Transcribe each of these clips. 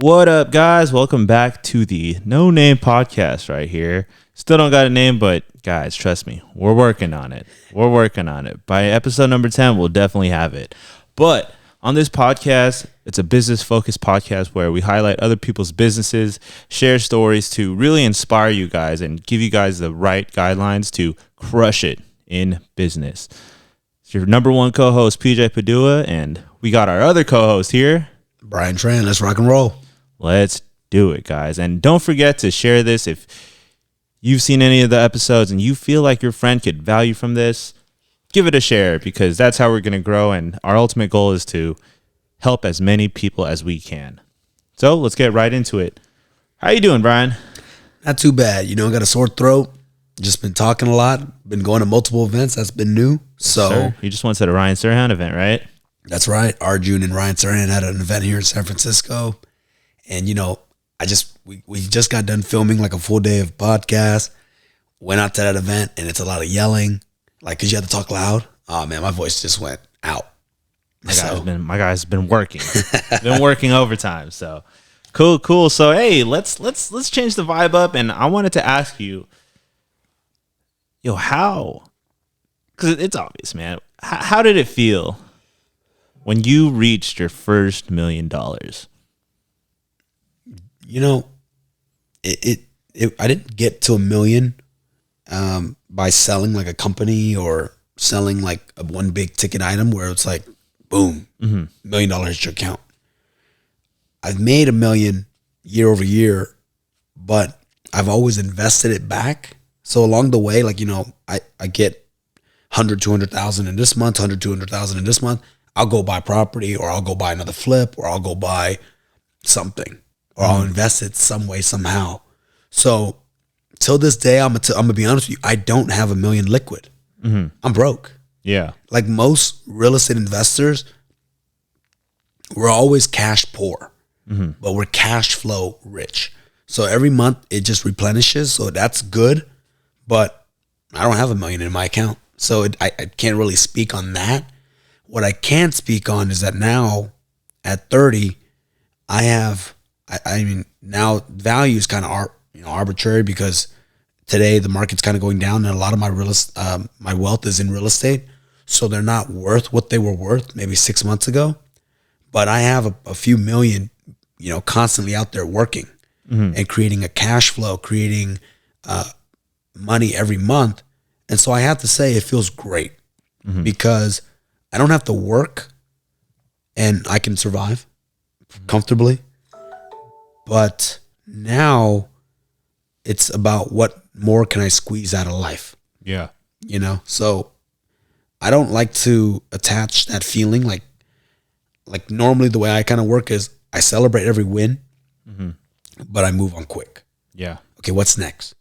What up, guys? Welcome back to the No Name Podcast right here. Still don't got a name, but guys, trust me, we're working on it. We're working on it. By episode number 10, we'll definitely have it. But on this podcast, it's a business-focused podcast where we highlight other people's businesses, share stories to really inspire you guys and give you guys the right guidelines to crush it in business. It's your number one co-host, PJ Padua, and we got our other co-host here, Brian Tran. Let's rock and roll. Let's do it, guys. And don't forget to share this if you've seen any of the episodes and you feel like your friend could value from this. Give it a share because that's how we're going to grow. And our ultimate goal is to help as many people as we can. So let's get right into it. How you doing, Brian? Not too bad. Got a sore throat. Just been talking a lot. Been going to multiple events. That's been new. So Sir, you just went to the Ryan Serhan event, right? That's right. Arjun and Ryan Serhan had an event here in San Francisco. And, we just got done filming like a full day of podcast. Went out to that event and it's a lot of yelling. Like, cause you had to talk loud. Oh man, my voice just went out. My guy's been working. Been working overtime. So cool. So hey, let's change the vibe up. And I wanted to ask you, how? Because it's obvious, man. How did it feel when you reached your first $1 million? I didn't get to $1 million by selling like a company or selling like a one big ticket item where it's like, boom, $1 million hits your account. I've made $1 million year over year, but I've always invested it back. So along the way, I get 100, 200,000 in this month, 100, 200,000 in this month. I'll go buy property or I'll go buy another flip or I'll go buy something or I'll invest it some way, somehow. So till this day, I'm gonna be honest with you. I don't have $1 million liquid. I'm broke. Yeah. Like most real estate investors, we're always cash poor, but we're cash flow rich. So every month it just replenishes. So that's good, but I don't have $1 million in my account. So I can't really speak on that. What I can speak on is that now at 30, now value is kind of arbitrary because today the market's kind of going down and a lot of my wealth is in real estate. So they're not worth what they were worth maybe 6 months ago. But I have a few million, constantly out there working and creating a cash flow, creating money every month. And so I have to say it feels great because I don't have to work and I can survive comfortably. But now it's about what more can I squeeze out of life? Yeah. So I don't like to attach that feeling. Like normally the way I kind of work is I celebrate every win, but I move on quick. Yeah. Okay, what's next?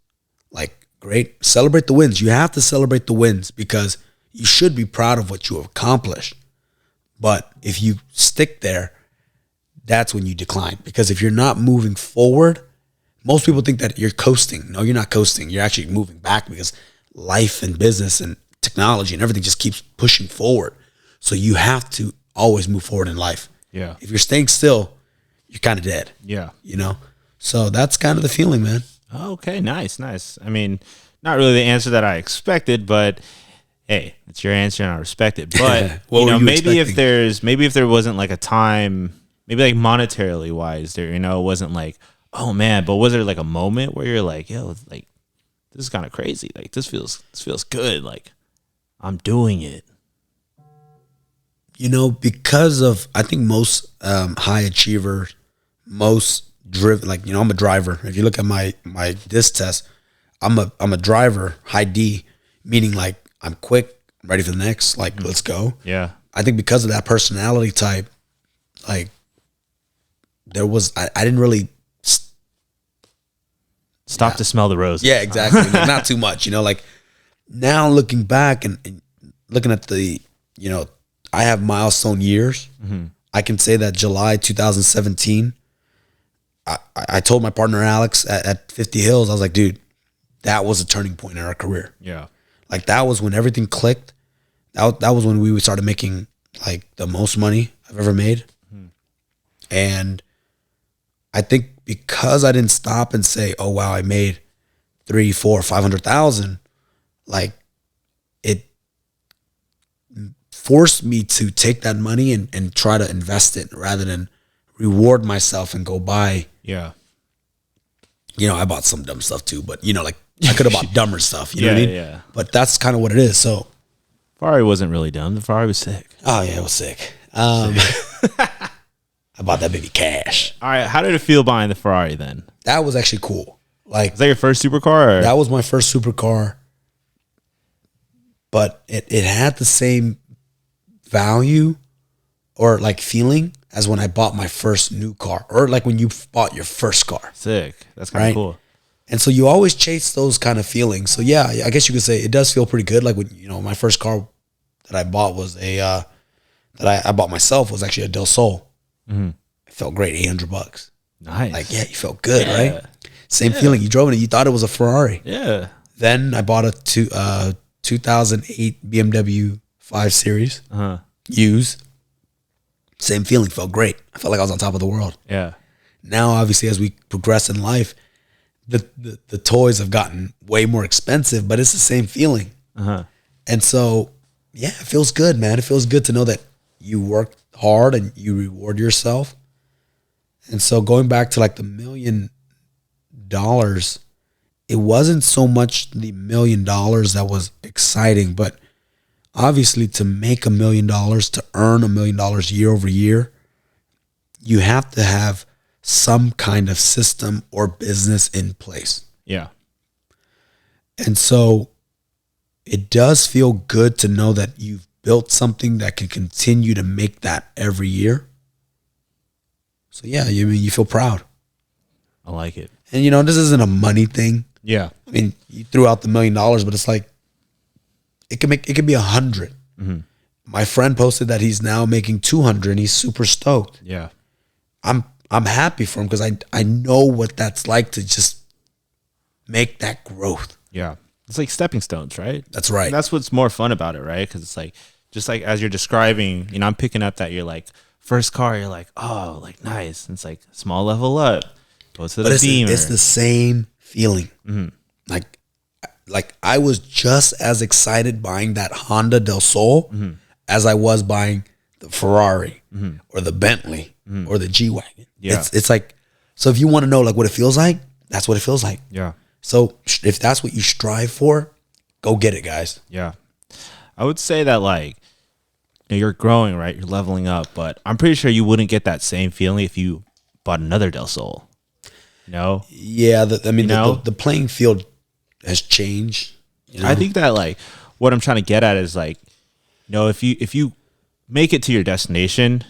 Like, great. Celebrate the wins. You have to celebrate the wins because you should be proud of what you have accomplished. But if you stick there, that's when you decline. Because if you're not moving forward, most people think that you're coasting. No, you're not coasting. You're actually moving back because life and business and technology and everything just keeps pushing forward. So you have to always move forward in life. Yeah. If you're staying still, you're kind of dead. Yeah. So that's kind of the feeling, man. Okay, nice. I mean, not really the answer that I expected, but hey, it's your answer and I respect it. But maybe if there wasn't like a time, maybe like monetarily wise, there, it wasn't like, oh man, but was there like a moment where you're like, yo, like this is kind of crazy. Like this feels good. Like I'm doing it. Because of, I think most high achievers, most driven, I'm a driver. If you look at my disc test, I'm a driver, high D, meaning like I'm quick, I'm ready for the next, let's go. Yeah. I think because of that personality type, I didn't really stop to smell the roses. Yeah, exactly. Not too much, now looking back and looking at the, I have milestone years. I can say that July 2017, I told my partner Alex at 50 Hills, I was like, dude, that was a turning point in our career. Yeah. Like that was when everything clicked. That was when we started making like the most money I've ever made. And I think because I didn't stop and say, oh wow, I made 3, 4, 500,000, like it forced me to take that money and try to invest it rather than reward myself and go buy. Yeah. I bought some dumb stuff too, but like I could have bought dumber stuff. You know what I mean? Yeah. But that's kind of what it is. So Ferrari wasn't really dumb. The Ferrari was sick. oh yeah, it was sick. I bought that baby cash. All right. How did it feel buying the Ferrari then? That was actually cool. Like Is that your first supercar? Or? that was my first supercar, but it had the same value or like feeling as when I bought my first new car, or like when you bought your first car. Sick. That's kind of Right? cool. And so you always chase those kind of feelings. So yeah, I guess you could say it does feel pretty good. Like when my first car that I bought was that I bought myself was actually a Del Sol. Mm-hmm. It felt great, $800. Nice. Like yeah, you felt good, Yeah. right? Same feeling. You drove it, you thought it was a Ferrari. Yeah. Then I bought a 2008 BMW 5 Series Uh-huh. used. Same feeling, felt great. I felt like I was on top of the world. Yeah. Now, obviously, as we progress in life, the toys have gotten way more expensive, but it's the same feeling. Uh-huh. And so, yeah, it feels good, man. It feels good to know that you worked hard and you reward yourself. And so going back to like the $1 million, it wasn't so much the $1 million that was exciting, but obviously to make $1 million, to earn $1 million year over year, you have to have some kind of system or business in place. Yeah. And so it does feel good to know that you've built something that can continue to make that every year. So yeah, you feel proud. I like it. And this isn't a money thing. Yeah. I mean, you threw out the $1 million, but it's like it could be 100. Mm-hmm. My friend posted that he's now making 200 and he's super stoked. Yeah. I'm happy for him because I know what that's like to just make that growth. Yeah. It's like stepping stones, right? That's right. And that's what's more fun about it, right? Because it's like, just like as you're describing, I'm picking up that you're like, first car, you're like, oh, like nice. And it's like small level up. Go to the Beamer. It's the same feeling. Mm-hmm. Like I was just as excited buying that Honda Del Sol as I was buying the Ferrari or the Bentley or the G-Wagon. Yeah. It's like, so if you want to know like what it feels like, that's what it feels like. Yeah. So if that's what you strive for, go get it, guys. Yeah. I would say that like, you're growing, right? You're leveling up, but I'm pretty sure you wouldn't get that same feeling if you bought another Del Sol. No? Yeah. The playing field has changed. I think that like what I'm trying to get at is like, if you make it to your destination,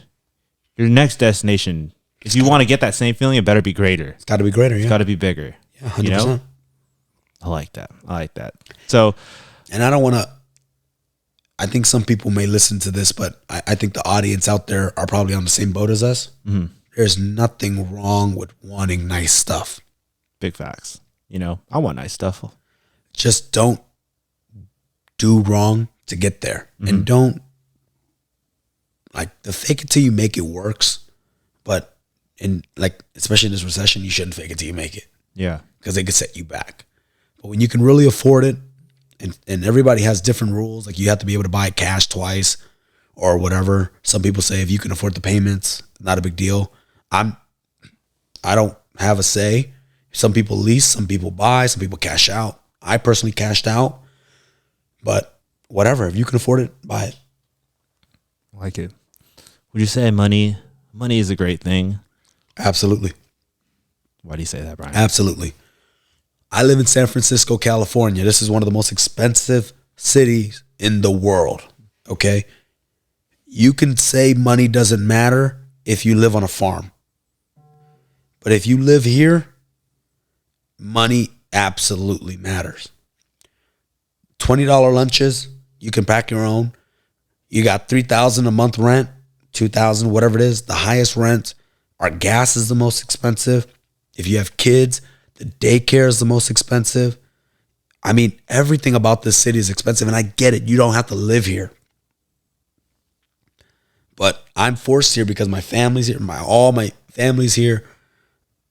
your next destination, if you want to get that same feeling, it better be greater. It's got to be greater. Yeah. It's got to be bigger. Yeah, 100%. I like that. So, and I don't want to. I think some people may listen to this, but I think the audience out there are probably on the same boat as us. Mm-hmm. There's nothing wrong with wanting nice stuff. Big facts. I want nice stuff. Just don't do wrong to get there. Mm-hmm. And don't, like, the fake it till you make it works. But especially in this recession, you shouldn't fake it till you make it. Yeah. Because they could set you back. But when you can really afford it, and everybody has different rules, like you have to be able to buy cash twice or whatever. Some people say if you can afford the payments, not a big deal. I don't have a say. Some people lease, some people buy, some people cash out. I personally cashed out, but whatever. If you can afford it, buy it. I like it. Would you say money is a great thing? Absolutely. Why do you say that, Brian? Absolutely. I live in San Francisco, California. This is one of the most expensive cities in the world. Okay. You can say money doesn't matter if you live on a farm. But if you live here, money absolutely matters. $20 lunches, you can pack your own. You got $3,000 a month rent, $2,000, whatever it is. The highest rent. Our gas is the most expensive. If you have kids, the daycare is the most expensive. I mean, everything about this city is expensive, and I get it. You don't have to live here. But I'm forced here because my family's here. All my family's here.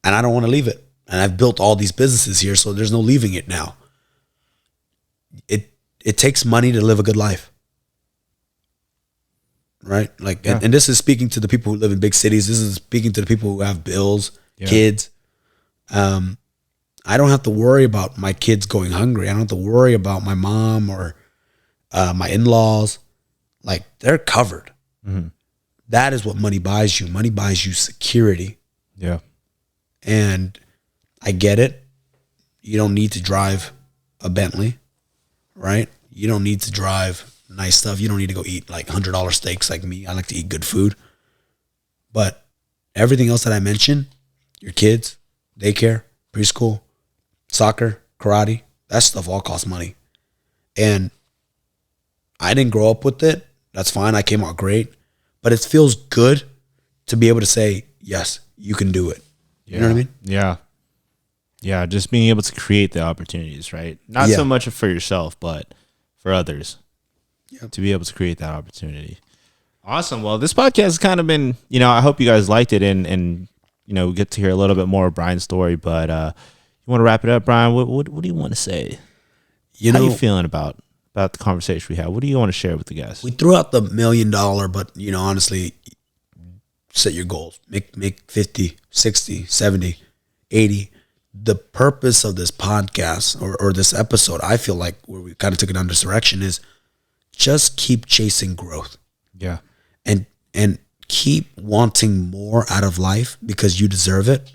and I don't want to leave it. And I've built all these businesses here, so there's no leaving it now. It takes money to live a good life. Right? Like, Yeah. and this is speaking to the people who live in big cities. This is speaking to the people who have bills, kids. I don't have to worry about my kids going hungry. I don't have to worry about my mom or my in-laws. Like, they're covered. Mm-hmm. That is what money buys you. Money buys you security. Yeah. And I get it. You don't need to drive a Bentley, right? You don't need to drive nice stuff. You don't need to go eat like $100 steaks like me. I like to eat good food. But everything else that I mentioned, your kids, daycare, preschool, soccer, karate, that stuff all costs money. And I didn't grow up with it. That's fine. I came out great. But it feels good to be able to say, yes, you can do it. You know what I mean? Yeah. Yeah, just being able to create the opportunities, right? Not so much for yourself, but for others. Yep. To be able to create that opportunity. Awesome. Well, this podcast has kind of been, I hope you guys liked it and we get to hear a little bit more of Brian's story, but you want to wrap it up, Brian? What do you want to say? How are you feeling about the conversation we had? What do you want to share with the guests? We threw out the $1 million, but honestly, set your goals. Make 50, 60, 70, 80. The purpose of this podcast or this episode, I feel like where we kind of took it under direction is just keep chasing growth. Yeah. And keep wanting more out of life because you deserve it.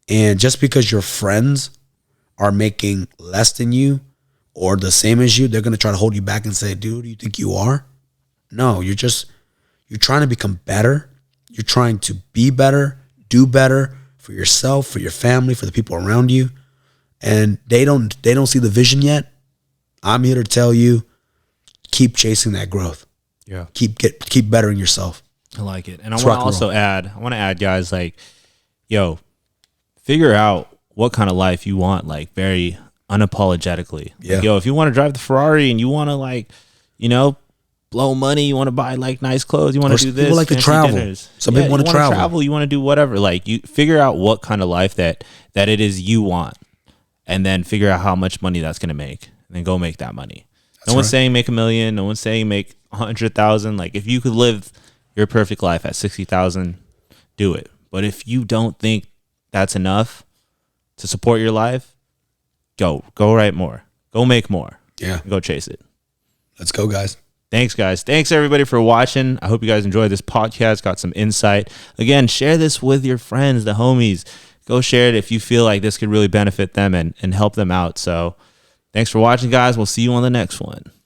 And just because your friends are making less than you or the same as you, they're going to try to hold you back and say, dude, you think you are? No, you're trying to become better. You're trying to be better, do better for yourself, for your family, for the people around you. And they don't see the vision yet. I'm here to tell you, keep chasing that growth. Yeah. Keep bettering yourself. I like it. And I want to add, guys, like, figure out what kind of life you want, like very unapologetically. Yeah. Like, if you want to drive the Ferrari and you want to like, blow money, you want to buy like nice clothes, you want to do this. People like to travel. Dinners. Some people want to travel. You want to do whatever. Like, you figure out what kind of life that it is you want, and then figure out how much money that's going to make, and then go make that money. No one's saying make $1 million. No one's saying make 100,000. Like, if you could live your perfect life at 60,000, do it. But if you don't think that's enough to support your life, go write more. Go make more. Yeah. Go chase it. Let's go, guys. Thanks, guys. Thanks, everybody, for watching. I hope you guys enjoyed this podcast, got some insight. Again, share this with your friends, the homies. Go share it if you feel like this could really benefit them and help them out. So thanks for watching, guys. We'll see you on the next one.